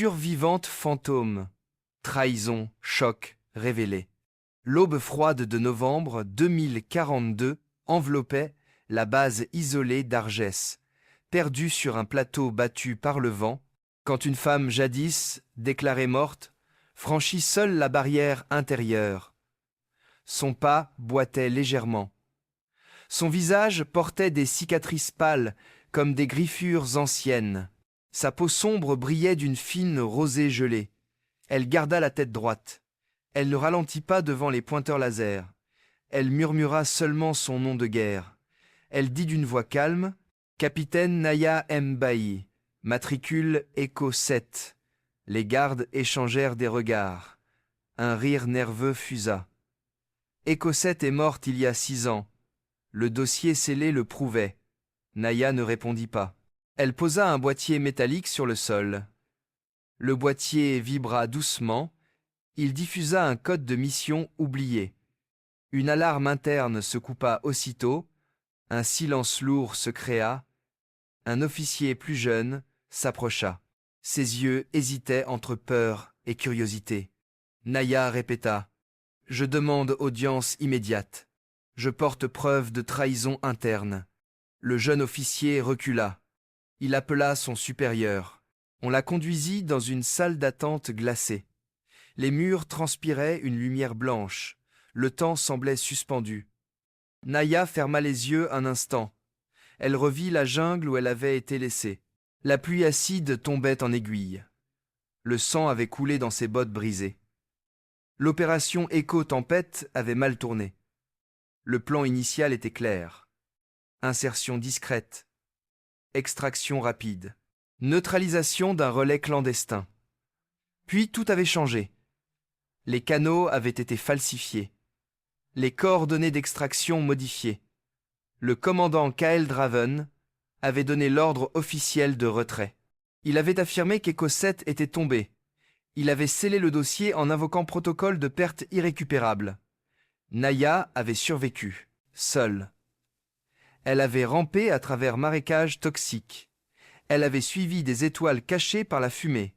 survivante fantôme. Trahison, choc, révélé. L'aube froide de novembre 2042 enveloppait la base isolée d'Argès, perdue sur un plateau battu par le vent, quand une femme jadis, déclarée morte, franchit seule la barrière intérieure. Son pas boitait légèrement. Son visage portait des cicatrices pâles comme des griffures anciennes. Sa peau sombre brillait d'une fine rosée gelée. Elle garda la tête droite. Elle ne ralentit pas devant les pointeurs laser. Elle murmura seulement son nom de guerre. Elle dit d'une voix calme « Capitaine Naya Mbaye, matricule Echo 7. » Les gardes échangèrent des regards. Un rire nerveux fusa. « Echo 7 est morte il y a 6 ans. Le dossier scellé le prouvait. » Naya ne répondit pas. Elle posa un boîtier métallique sur le sol. Le boîtier vibra doucement. Il diffusa un code de mission oublié. Une alarme interne se coupa aussitôt. Un silence lourd se créa. Un officier plus jeune s'approcha. Ses yeux hésitaient entre peur et curiosité. Naya répéta « Je demande audience immédiate. Je porte preuve de trahison interne. » Le jeune officier recula. Il appela son supérieur. On la conduisit dans une salle d'attente glacée. Les murs transpiraient une lumière blanche. Le temps semblait suspendu. Naya ferma les yeux un instant. Elle revit la jungle où elle avait été laissée. La pluie acide tombait en aiguille. Le sang avait coulé dans ses bottes brisées. L'opération Écho-Tempête avait mal tourné. Le plan initial était clair. Insertion discrète. Extraction rapide. Neutralisation d'un relais clandestin. Puis tout avait changé. Les canaux avaient été falsifiés. Les coordonnées d'extraction modifiées. Le commandant Kael Draven avait donné l'ordre officiel de retrait. Il avait affirmé qu'Echo 7 était tombé. Il avait scellé le dossier en invoquant protocole de perte irrécupérable. Naya avait survécu, seule. Elle avait rampé à travers marécages toxiques. Elle avait suivi des étoiles cachées par la fumée.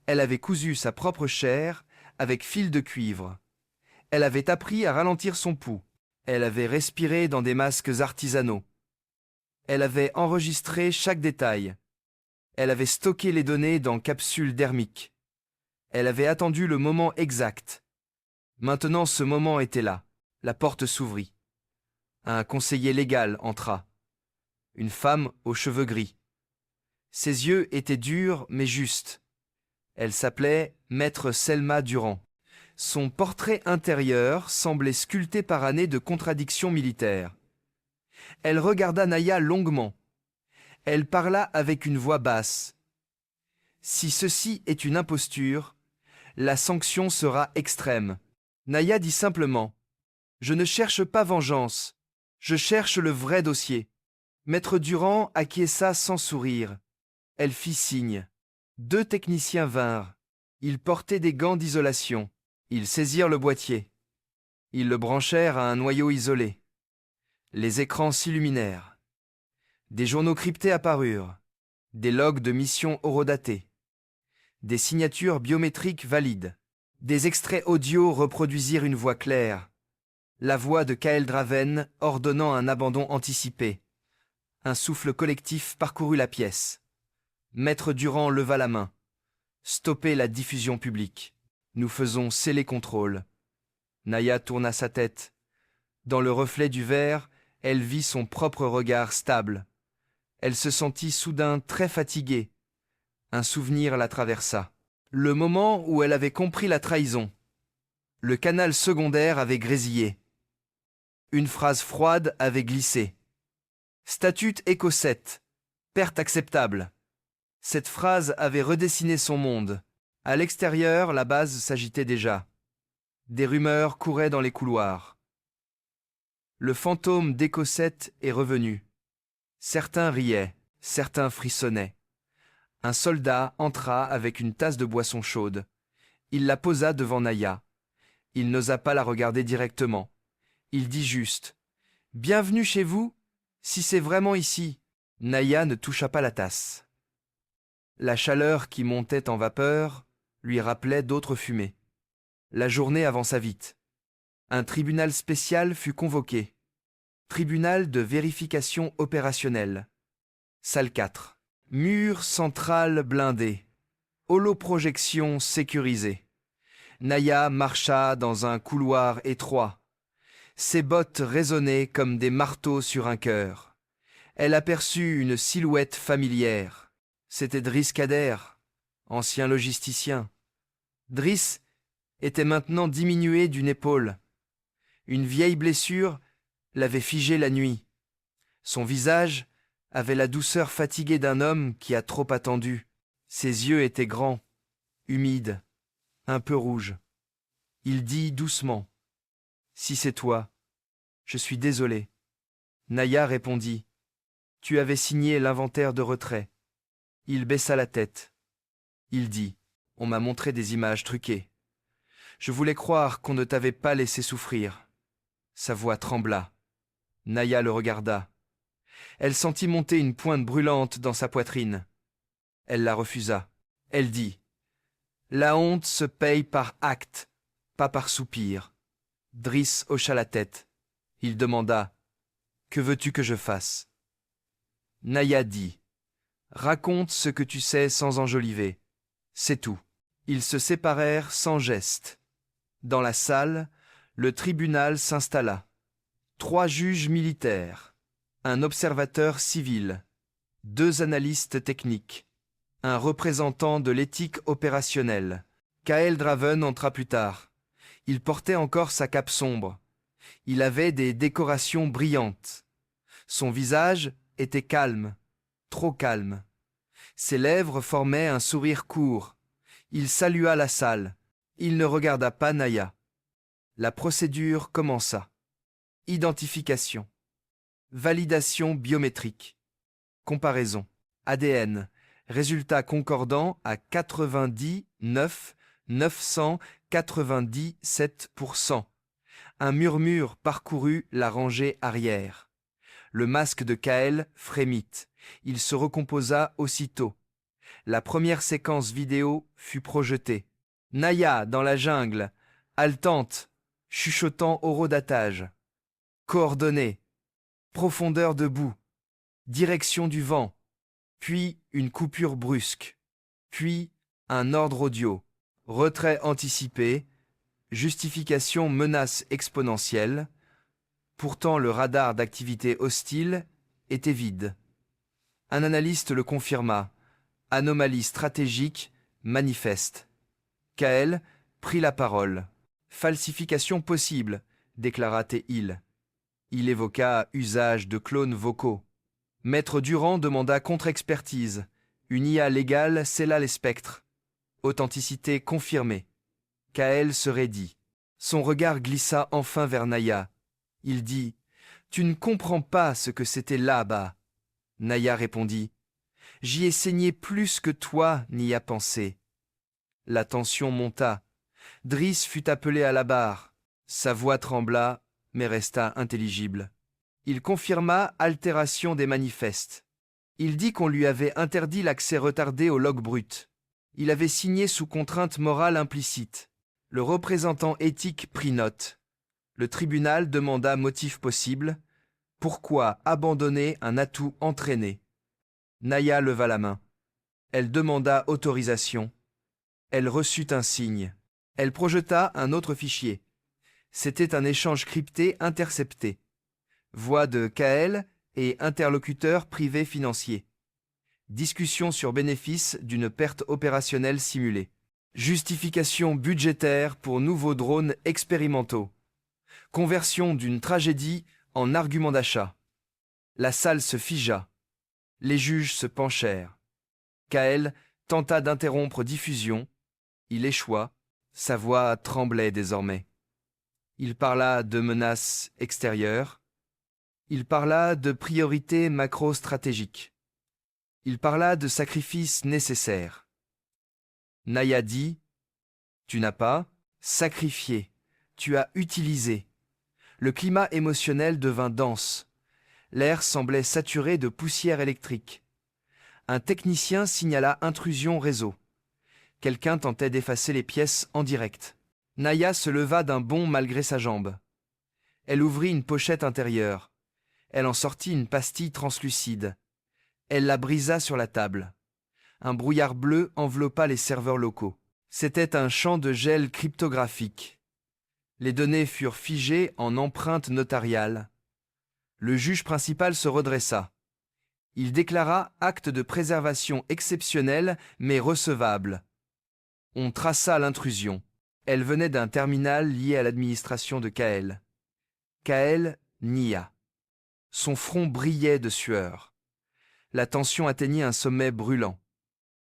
Elle avait cousu sa propre chair avec fil de cuivre. Elle avait appris à ralentir son pouls. Elle avait respiré dans des masques artisanaux. Elle avait enregistré chaque détail. Elle avait stocké les données dans capsules dermiques. Elle avait attendu le moment exact. Maintenant ce moment était là. La porte s'ouvrit. Un conseiller légal entra. Une femme aux cheveux gris. Ses yeux étaient durs mais justes. Elle s'appelait Maître Selma Durand. Son portrait intérieur semblait sculpté par années de contradictions militaires. Elle regarda Naya longuement. Elle parla avec une voix basse. « Si ceci est une imposture, la sanction sera extrême. » Naya dit simplement « Je ne cherche pas vengeance, je cherche le vrai dossier. » Maître Durand acquiesça sans sourire. Elle fit signe. 2 techniciens vinrent. Ils portaient des gants d'isolation. Ils saisirent le boîtier. Ils le branchèrent à un noyau isolé. Les écrans s'illuminèrent. Des journaux cryptés apparurent. Des logs de mission horodatés. Des signatures biométriques valides. Des extraits audio reproduisirent une voix claire. La voix de Kael Draven ordonnant un abandon anticipé. Un souffle collectif parcourut la pièce. Maître Durand leva la main. Stopper la diffusion publique. Nous faisons sceller contrôle. Naya tourna sa tête. Dans le reflet du verre, elle vit son propre regard stable. Elle se sentit soudain très fatiguée. Un souvenir la traversa. Le moment où elle avait compris la trahison. Le canal secondaire avait grésillé. Une phrase froide avait glissé. Statut Echo 7. Perte acceptable. Cette phrase avait redessiné son monde. À l'extérieur, la base s'agitait déjà. Des rumeurs couraient dans les couloirs. Le fantôme d'Echo 7 est revenu. Certains riaient, certains frissonnaient. Un soldat entra avec une tasse de boisson chaude. Il la posa devant Naya. Il n'osa pas la regarder directement. Il dit juste « Bienvenue chez vous, si c'est vraiment ici. » Naya ne toucha pas la tasse. La chaleur qui montait en vapeur lui rappelait d'autres fumées. La journée avança vite. Un tribunal spécial fut convoqué. Tribunal de vérification opérationnelle. Salle 4. Mur central blindé. Holoprojection sécurisée. Naya marcha dans un couloir étroit. Ses bottes résonnaient comme des marteaux sur un cœur. Elle aperçut une silhouette familière. C'était Driss Kader, ancien logisticien. Driss était maintenant diminué d'une épaule. Une vieille blessure l'avait figé la nuit. Son visage avait la douceur fatiguée d'un homme qui a trop attendu. Ses yeux étaient grands, humides, un peu rouges. Il dit doucement : « Si c'est toi, je suis désolé. » Naya répondit : « Tu avais signé l'inventaire de retrait. » Il baissa la tête. Il dit : « On m'a montré des images truquées. Je voulais croire qu'on ne t'avait pas laissé souffrir. » Sa voix trembla. Naya le regarda. Elle sentit monter une pointe brûlante dans sa poitrine. Elle la refusa. Elle dit : « La honte se paye par acte, pas par soupir. » Driss hocha la tête. Il demanda : « Que veux-tu que je fasse ?» Naya dit : « Raconte ce que tu sais sans enjoliver. C'est tout. » Ils se séparèrent sans geste. Dans la salle, le tribunal s'installa. 3 juges militaires, un observateur civil, 2 analystes techniques, un représentant de l'éthique opérationnelle. Kael Draven entra plus tard. Il portait encore sa cape sombre. Il avait des décorations brillantes. Son visage était calme, trop calme. Ses lèvres formaient un sourire court. Il salua la salle. Il ne regarda pas Naya. La procédure commença. Identification. Validation biométrique. Comparaison. ADN. Résultat concordant à 99,997%. Un murmure parcourut la rangée arrière. Le masque de Kael frémit. Il se recomposa aussitôt. La première séquence vidéo fut projetée. Naya dans la jungle, haletante, chuchotant horodatage. Coordonnées. Profondeur de boue. Direction du vent. Puis une coupure brusque. Puis un ordre audio. Retrait anticipé. Justification menace exponentielle. Pourtant le radar d'activité hostile était vide. Un analyste le confirma. Anomalie stratégique manifeste. Kael prit la parole. Falsification possible, déclara T-Il. Il évoqua usage de clones vocaux. Maître Durand demanda contre-expertise. Une IA légale scella les spectres. Authenticité confirmée. Kael se raidit. Son regard glissa enfin vers Naya. Il dit : « Tu ne comprends pas ce que c'était là-bas. » Naya répondit : « J'y ai saigné plus que toi n'y as pensé. » La tension monta. Driss fut appelé à la barre. Sa voix trembla, mais resta intelligible. Il confirma altération des manifestes. Il dit qu'on lui avait interdit l'accès retardé au log brut. Il avait signé sous contrainte morale implicite. Le représentant éthique prit note. Le tribunal demanda motif possible. Pourquoi abandonner un atout entraîné ? Naya leva la main. Elle demanda autorisation. Elle reçut un signe. Elle projeta un autre fichier. C'était un échange crypté intercepté. Voix de Kael et interlocuteur privé financier. Discussion sur bénéfice d'une perte opérationnelle simulée. Justification budgétaire pour nouveaux drones expérimentaux. Conversion d'une tragédie en argument d'achat. La salle se figea. Les juges se penchèrent. Kael tenta d'interrompre diffusion. Il échoua. Sa voix tremblait désormais. Il parla de menaces extérieures. Il parla de priorités macro-stratégiques. Il parla de sacrifices nécessaires. Naya dit : « Tu n'as pas sacrifié, tu as utilisé. » Le climat émotionnel devint dense. L'air semblait saturé de poussière électrique. Un technicien signala intrusion réseau. Quelqu'un tentait d'effacer les pièces en direct. Naya se leva d'un bond malgré sa jambe. Elle ouvrit une pochette intérieure. Elle en sortit une pastille translucide. Elle la brisa sur la table. Un brouillard bleu enveloppa les serveurs locaux. C'était un champ de gel cryptographique. Les données furent figées en empreintes notariales. Le juge principal se redressa. Il déclara acte de préservation exceptionnel mais recevable. On traça l'intrusion. Elle venait d'un terminal lié à l'administration de Kael. Kael nia. Son front brillait de sueur. La tension atteignit un sommet brûlant.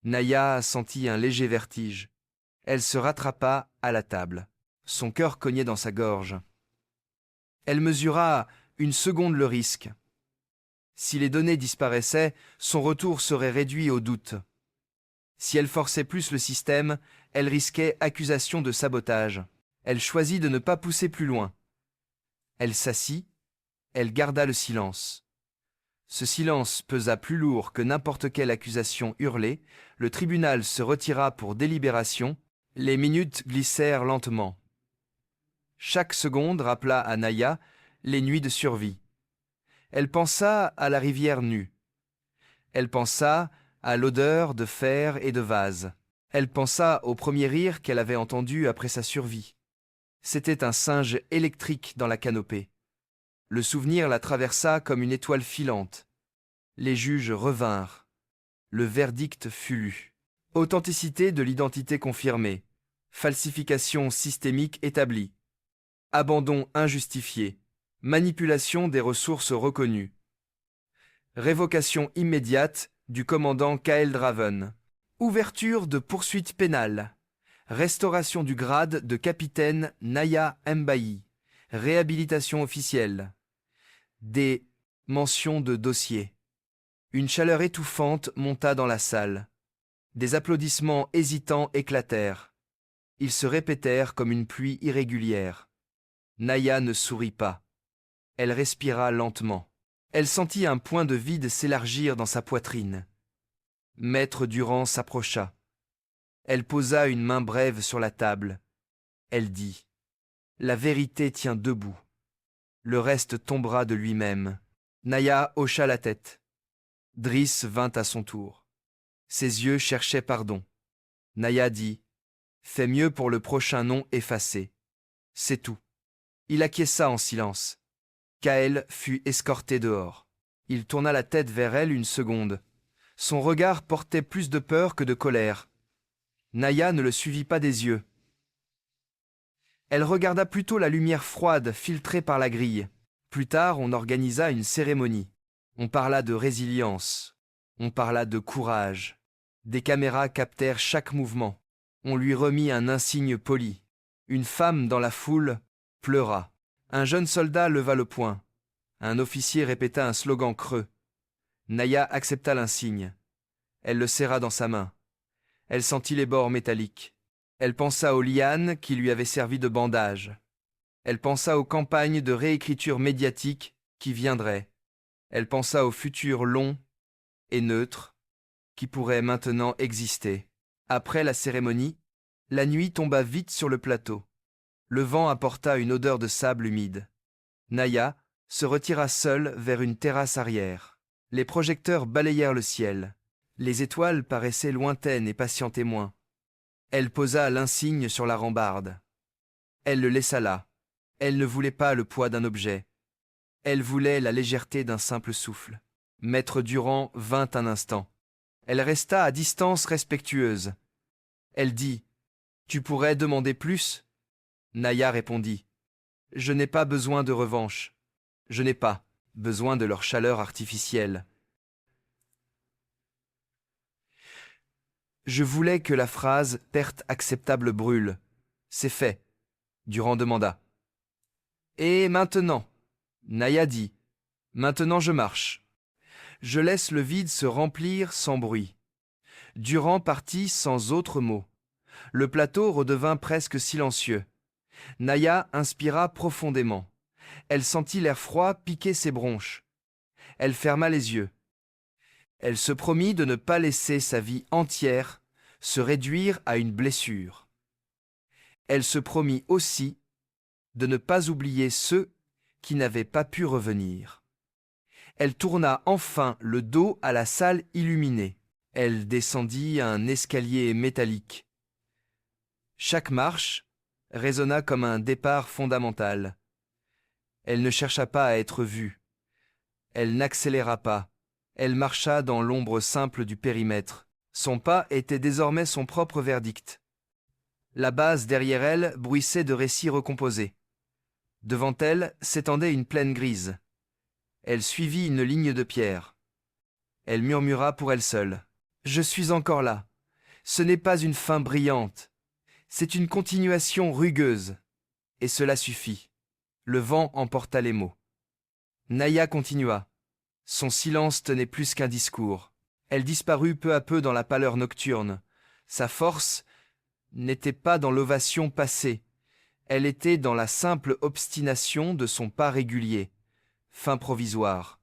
Naya sentit un léger vertige. Elle se rattrapa à la table. Son cœur cognait dans sa gorge. Elle mesura une seconde le risque. Si les données disparaissaient, son retour serait réduit au doute. Si elle forçait plus le système, elle risquait accusation de sabotage. Elle choisit de ne pas pousser plus loin. Elle s'assit, elle garda le silence. Ce silence pesa plus lourd que n'importe quelle accusation hurlée, le tribunal se retira pour délibération, les minutes glissèrent lentement. Chaque seconde rappela à Naya les nuits de survie. Elle pensa à la rivière nue. Elle pensa à l'odeur de fer et de vase. Elle pensa au premier rire qu'elle avait entendu après sa survie. C'était un singe électrique dans la canopée. Le souvenir la traversa comme une étoile filante. Les juges revinrent. Le verdict fut lu. Authenticité de l'identité confirmée. Falsification systémique établie. Abandon injustifié. Manipulation des ressources reconnues. Révocation immédiate du commandant Kael Draven. Ouverture de poursuites pénales. Restauration du grade de capitaine Naya Mbayi. Réhabilitation officielle. Des mentions de dossier. Une chaleur étouffante monta dans la salle. Des applaudissements hésitants éclatèrent. Ils se répétèrent comme une pluie irrégulière. Naya ne sourit pas. Elle respira lentement. Elle sentit un point de vide s'élargir dans sa poitrine. Maître Durand s'approcha. Elle posa une main brève sur la table. Elle dit : « La vérité tient debout. Le reste tombera de lui-même. » Naya hocha la tête. Driss vint à son tour. Ses yeux cherchaient pardon. Naya dit : « Fais mieux pour le prochain nom effacé. » C'est tout. Il acquiesça en silence. Kael fut escorté dehors. Il tourna la tête vers elle une seconde. Son regard portait plus de peur que de colère. Naya ne le suivit pas des yeux. Elle regarda plutôt la lumière froide filtrée par la grille. Plus tard, on organisa une cérémonie. On parla de résilience. On parla de courage. Des caméras captèrent chaque mouvement. On lui remit un insigne poli. Une femme dans la foule pleura. Un jeune soldat leva le poing. Un officier répéta un slogan creux. Naya accepta l'insigne. Elle le serra dans sa main. Elle sentit les bords métalliques. Elle pensa aux lianes qui lui avaient servi de bandage. Elle pensa aux campagnes de réécriture médiatique qui viendraient. Elle pensa au futur long et neutre qui pourrait maintenant exister. Après la cérémonie, la nuit tomba vite sur le plateau. Le vent apporta une odeur de sable humide. Naya se retira seule vers une terrasse arrière. Les projecteurs balayèrent le ciel. Les étoiles paraissaient lointaines et patients témoins. Elle posa l'insigne sur la rambarde. Elle le laissa là. Elle ne voulait pas le poids d'un objet. Elle voulait la légèreté d'un simple souffle. Maître Durand vint un instant. Elle resta à distance respectueuse. Elle dit : « Tu pourrais demander plus ?» Naya répondit : « Je n'ai pas besoin de revanche. Je n'ai pas besoin de leur chaleur artificielle. » Je voulais que la phrase « perte acceptable brûle ». C'est fait. Durand demanda. Et maintenant ? Naya dit. Maintenant je marche. Je laisse le vide se remplir sans bruit. Durand partit sans autre mot. Le plateau redevint presque silencieux. Naya inspira profondément. Elle sentit l'air froid piquer ses bronches. Elle ferma les yeux. Elle se promit de ne pas laisser sa vie entière se réduire à une blessure. Elle se promit aussi de ne pas oublier ceux qui n'avaient pas pu revenir. Elle tourna enfin le dos à la salle illuminée. Elle descendit un escalier métallique. Chaque marche résonna comme un départ fondamental. Elle ne chercha pas à être vue. Elle n'accéléra pas. Elle marcha dans l'ombre simple du périmètre. Son pas était désormais son propre verdict. La base derrière elle bruissait de récits recomposés. Devant elle s'étendait une plaine grise. Elle suivit une ligne de pierre. Elle murmura pour elle seule. « Je suis encore là. Ce n'est pas une fin brillante. C'est une continuation rugueuse. Et cela suffit. » Le vent emporta les mots. Naya continua. Son silence tenait plus qu'un discours. Elle disparut peu à peu dans la pâleur nocturne. Sa force n'était pas dans l'ovation passée. Elle était dans la simple obstination de son pas régulier, fin provisoire.